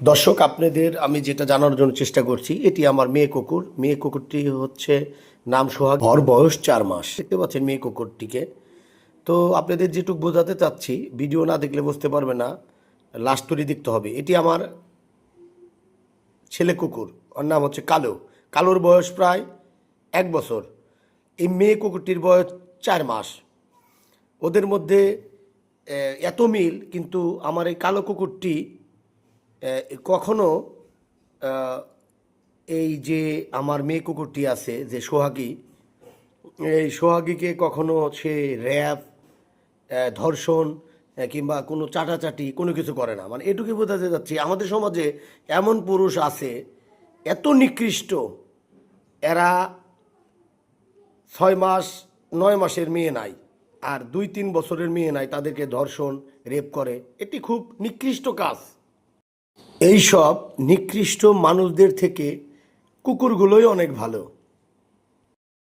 দর্শক আপনাদের আমি যেটা জানার জন্য চেষ্টা করছি, এটি আমার মেয়ে কুকুর। মেয়ে কুকুরটি হচ্ছে নাম সোহাগ, ওর বয়স 4 মাস। দেখতে পাচ্ছেন মেয়ে কুকুরটিকে। তো আপনাদের যেটুকু বোঝাতে চাচ্ছি, ভিডিও না দেখলে বুঝতে পারবে না, লাস্ট স্টোরি দেখতে হবে। এটি আমার ছেলে কুকুর, ওর নাম হচ্ছে কালো। কালোর বয়স প্রায় 1 বছর। এই মেয়ে কুকুরটির বয়স 4 মাস। ওদের মধ্যে এত মিল, কিন্তু আমার এই কালো কুকুরটি কখনো এই যে আমার মেয়ে কুকুরটি আছে যে সোহাগী, এই সোহাগীকে কখনো সে র্যাপ, ধর্ষণ, কিংবা কোনো চাটাচাটি কোনো কিছু করে না। মানে এটুকুই বোঝাতে যাচ্ছি, আমাদের সমাজে এমন পুরুষ আছে এত নিকৃষ্ট, এরা 6 মাস 9 মাসের মেয়ে নাই, আর 2-3 বছরের মেয়ে নাই, তাদেরকে ধর্ষণ রেপ করে। এটি খুব নিকৃষ্ট কাজ। এইসব নিকৃষ্ট মানুষদের থেকে কুকুরগুলোই অনেক ভালো।